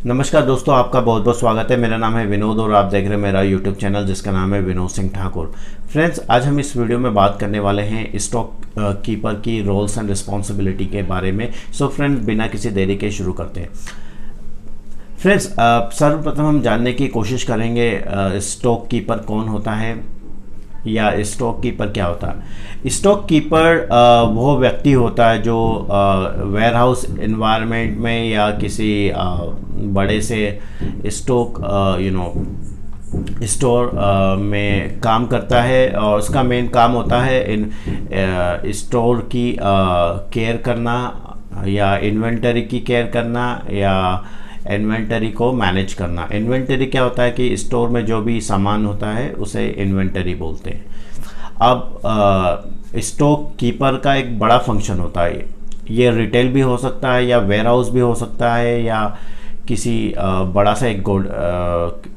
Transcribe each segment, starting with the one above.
नमस्कार दोस्तों, आपका बहुत बहुत स्वागत है। मेरा नाम है विनोद और आप देख रहे हैं मेरा यूट्यूब चैनल जिसका नाम है विनोद सिंह ठाकुर। फ्रेंड्स, आज हम इस वीडियो में बात करने वाले हैं स्टॉक कीपर की रोल्स एंड रिस्पॉन्सिबिलिटी के बारे में। सो फ्रेंड्स, बिना किसी देरी के शुरू करते हैं। फ्रेंड्स, सर्वप्रथम हम जानने की कोशिश करेंगे स्टॉक कीपर कौन होता है या स्टॉक कीपर क्या होता है। स्टॉक कीपर वो व्यक्ति होता है जो वेयर हाउस इन्वायरमेंट में या किसी बड़े से स्टॉक स्टोर में काम करता है और उसका मेन काम होता है इन स्टोर की केयर करना या इन्वेंटरी की केयर करना या इन्वेंटरी को मैनेज करना। इन्वेंटरी क्या होता है कि स्टोर में जो भी सामान होता है उसे इन्वेंटरी बोलते हैं। अब स्टॉक कीपर का एक बड़ा फंक्शन होता है। ये रिटेल भी हो सकता है या वेयर हाउस भी हो सकता है या किसी बड़ा सा एक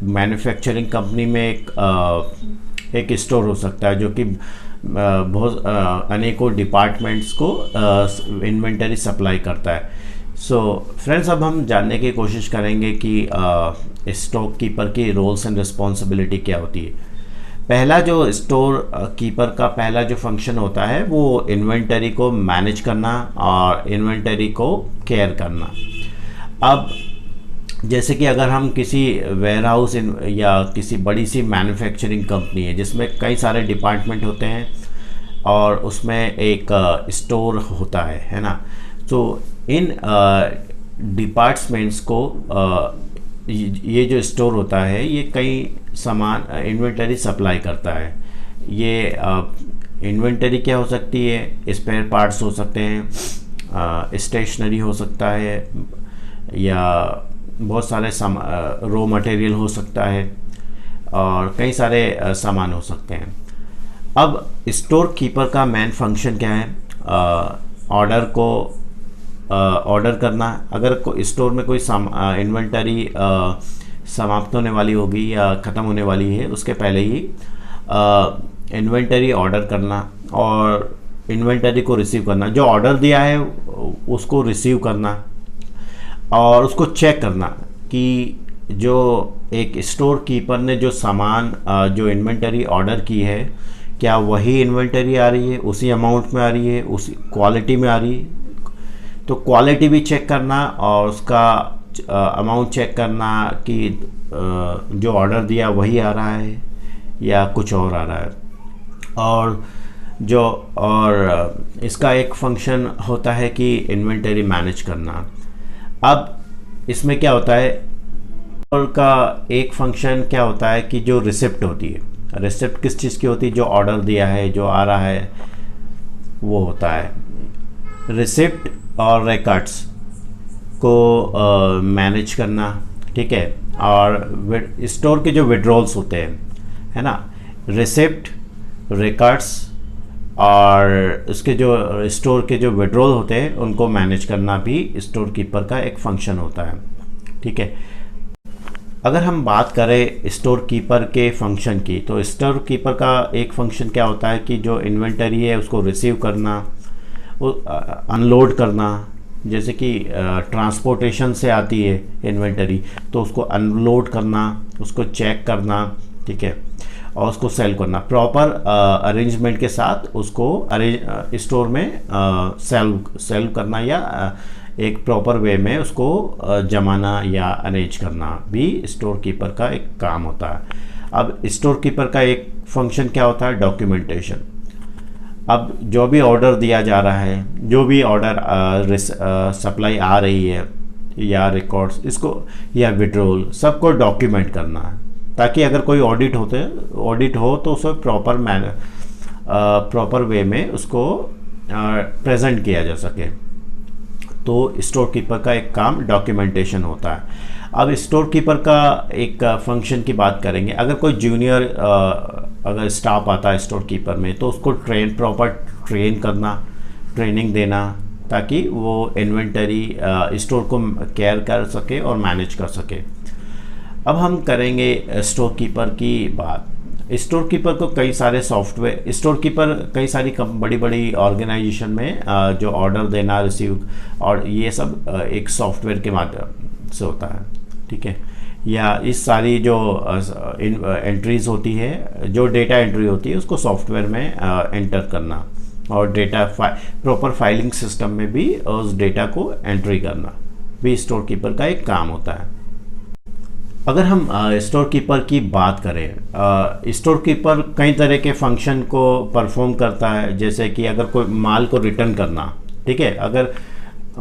मैन्युफैक्चरिंग कंपनी में एक स्टोर हो सकता है जो कि बहुत अनेकों डिपार्टमेंट्स को इन्वेंटरी सप्लाई करता है। सो फ्रेंड्स, अब हम जानने की कोशिश करेंगे कि स्टॉक कीपर की रोल्स एंड रिस्पॉन्सिबिलिटी क्या होती है। पहला जो स्टोर कीपर का पहला जो फंक्शन होता है वो इन्वेंटरी को मैनेज करना और इन्वेंटरी को केयर करना। अब जैसे कि अगर हम किसी वेयर हाउस या किसी बड़ी सी मैन्युफैक्चरिंग कंपनी है जिसमें कई सारे डिपार्टमेंट होते हैं और उसमें एक स्टोर होता है ना। तो इन डिपार्टमेंट्स को ये जो स्टोर होता है ये कई सामान इन्वेंटरी सप्लाई करता है। ये इन्वेंटरी क्या हो सकती है? स्पेयर पार्ट्स हो सकते हैं, स्टेशनरी हो सकता है या बहुत सारे रॉ मटेरियल हो सकता है और कई सारे सामान हो सकते हैं। अब स्टोर कीपर का मेन फंक्शन क्या है? ऑर्डर को ऑर्डर करना। अगर स्टोर में कोई इन्वेंटरी समाप्त होने वाली होगी या ख़त्म होने वाली है उसके पहले ही इन्वेंटरी ऑर्डर करना और इन्वेंटरी को रिसीव करना। जो ऑर्डर दिया है उसको रिसीव करना और उसको चेक करना कि जो एक स्टोर कीपर ने जो सामान जो इन्वेंटरी ऑर्डर की है क्या वही इन्वेंटरी आ रही है, उसी अमाउंट में आ रही है, उसी क्वालिटी में आ रही है। तो क्वालिटी भी चेक करना और उसका अमाउंट चेक करना कि जो ऑर्डर दिया वही आ रहा है या कुछ और आ रहा है। और इसका एक फंक्शन होता है कि इन्वेंटरी मैनेज करना। अब इसमें क्या होता है और का एक फंक्शन क्या होता है कि जो रिसिप्ट होती है, रिसिप्ट किस चीज़ की होती है? जो ऑर्डर दिया है, जो आ रहा है वो होता है। रिसिप्ट और रिकॉर्ड्स को मैनेज करना, ठीक है। और स्टोर के जो विड्रॉल्स होते हैं, है ना, रिसिप्ट, रिकॉर्ड्स और उसके जो स्टोर के जो विड्रॉल होते हैं उनको मैनेज करना भी स्टोर कीपर का एक फंक्शन होता है, ठीक है। अगर हम बात करें स्टोर कीपर के फंक्शन की, तो स्टोर कीपर का एक फंक्शन क्या होता है कि जो इन्वेंटरी है उसको रिसीव करना, अनलोड करना। जैसे कि ट्रांसपोर्टेशन से आती है इन्वेंटरी तो उसको अनलोड करना, उसको चेक करना, ठीक है, और उसको सेल करना। प्रॉपर अरेंजमेंट के साथ उसको स्टोर में सेल करना या एक प्रॉपर वे में उसको जमाना या अरेंज करना भी स्टोर कीपर का एक काम होता है। अब स्टोर कीपर का एक फंक्शन क्या होता है? डॉक्यूमेंटेशन। अब जो भी ऑर्डर दिया जा रहा है, जो भी ऑर्डर सप्लाई आ रही है या रिकॉर्ड्स इसको या विड्रॉल, सबको डॉक्यूमेंट करना है ताकि अगर कोई ऑडिट हो तो उसे प्रॉपर वे में उसको प्रेजेंट किया जा सके। तो स्टोर कीपर का एक काम डॉक्यूमेंटेशन होता है। अब स्टोर कीपर का एक फंक्शन की बात करेंगे। अगर कोई जूनियर अगर स्टाफ आता है स्टोर कीपर में तो उसको प्रॉपर ट्रेन करना, ट्रेनिंग देना ताकि वो इन्वेंटरी स्टोर को केयर कर सके और मैनेज कर सके। अब हम करेंगे स्टोर कीपर की बात। स्टोर कीपर को कई सारे सॉफ्टवेयर, स्टोर कीपर कई सारी बड़ी बड़ी ऑर्गेनाइजेशन में जो ऑर्डर देना, रिसीव और ये सब एक सॉफ्टवेयर के माध्यम से होता है। ठीक है, या इस सारी जो एंट्रीज होती है, जो डेटा एंट्री होती है, उसको सॉफ्टवेयर में एंटर करना और डेटा प्रॉपर फाइलिंग सिस्टम में भी उस डेटा को एंट्री करना भी स्टोर कीपर का एक काम होता है। अगर हम स्टोर कीपर की बात करें, स्टोर कीपर कई तरह के फंक्शन को परफॉर्म करता है, जैसे कि अगर कोई माल को रिटर्न करना, ठीक है, अगर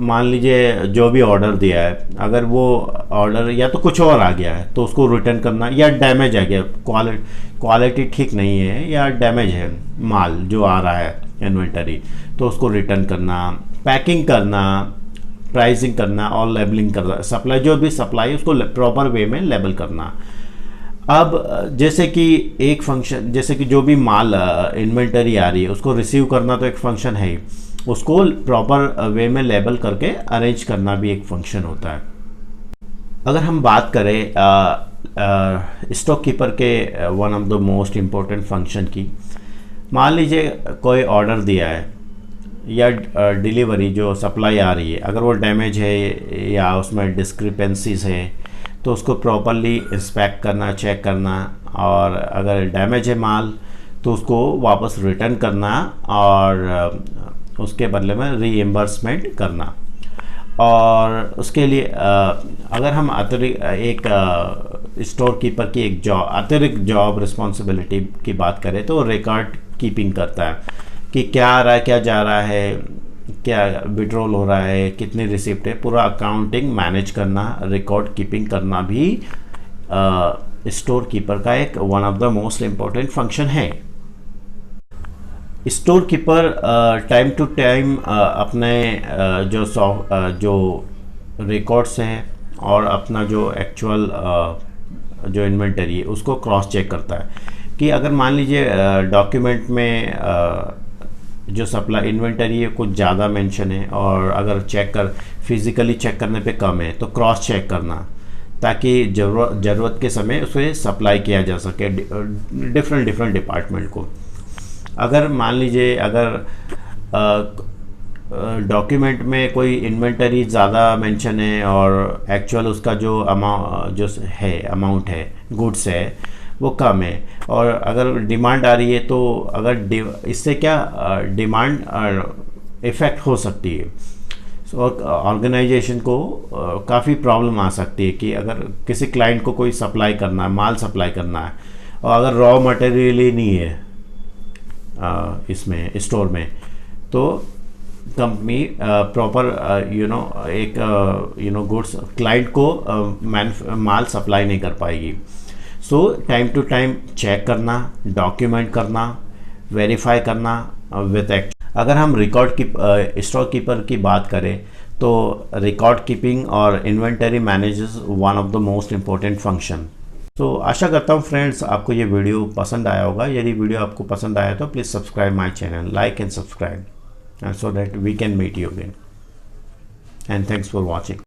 मान लीजिए जो भी ऑर्डर दिया है, अगर वो ऑर्डर या तो कुछ और आ गया है तो उसको रिटर्न करना, या डैमेज आ गया, क्वालिटी ठीक नहीं है या डैमेज है माल जो आ रहा है इन्वेंटरी, तो उसको रिटर्न करना, पैकिंग करना, प्राइसिंग करना और लेबलिंग करना, सप्लाई जो भी सप्लाई उसको प्रॉपर वे में लेबल करना। अब जैसे कि एक फंक्शन, जैसे कि जो भी माल इन्वेंटरी आ रही है उसको रिसीव करना तो एक फंक्शन है ही, उसको प्रॉपर वे में लेबल करके अरेंज करना भी एक फंक्शन होता है। अगर हम बात करें स्टॉक कीपर के one of the most important function की, मान लीजिए कोई ऑर्डर दिया है या डिलीवरी जो सप्लाई आ रही है, अगर वो डैमेज है या उसमें डिस्क्रिपेंसीज है तो उसको प्रॉपरली इंस्पेक्ट करना, चेक करना, और अगर डैमेज है माल तो उसको वापस रिटर्न करना और उसके बदले में रीएम्बर्समेंट करना। और उसके लिए अगर हम अतिरिक्त एक स्टोर कीपर की एक अतिरिक्त जॉब रिस्पॉन्सिबिलिटी की बात करें तो रिकॉर्ड कीपिंग करता है कि क्या आ रहा है, क्या जा रहा है, क्या विड्रॉल हो रहा है, कितनी रिसिप्ट है, पूरा अकाउंटिंग मैनेज करना, रिकॉर्ड कीपिंग करना भी स्टोर कीपर का एक one of the most important function है। Store keeper time to time अपने जो रिकॉर्ड्स हैं और अपना जो एक्चुअल जो इन्वेंटरी है उसको क्रॉस चेक करता है कि अगर मान लीजिए डॉक्यूमेंट में जो सप्लाई इन्वेंटरी है कुछ ज़्यादा मेंशन है और अगर फिज़िकली चेक करने पे कम है तो क्रॉस चेक करना, ताकि ज़रूरत के समय उसे सप्लाई किया जा सके डिफरेंट डिपार्टमेंट को। अगर मान लीजिए अगर डॉक्यूमेंट में कोई इन्वेंटरी ज़्यादा मेंशन है और एक्चुअल उसका जो अमाउंट है गुड्स है वो कम है, और अगर डिमांड आ रही है तो अगर इससे क्या डिमांड इफ़ेक्ट हो सकती है और ऑर्गेनाइजेशन को काफ़ी प्रॉब्लम आ सकती है कि अगर किसी क्लाइंट को कोई सप्लाई करना है, माल सप्लाई करना है, और अगर रॉ मटेरियल ही नहीं है इसमें स्टोर में, तो कंपनी प्रॉपर एक गुड्स क्लाइंट को माल सप्लाई नहीं कर पाएगी। So time to time check करना, डॉक्यूमेंट करना, वेरीफाई करना विद एक्ट। अगर हम स्टॉक कीपर की बात करें तो रिकॉर्ड कीपिंग और inventory manages one of the most important function. तो आशा करता हूँ फ्रेंड्स आपको ये वीडियो पसंद आया होगा। यदि वीडियो आपको पसंद आया तो please subscribe my channel, like and subscribe, and so that we can meet you again, and thanks for watching.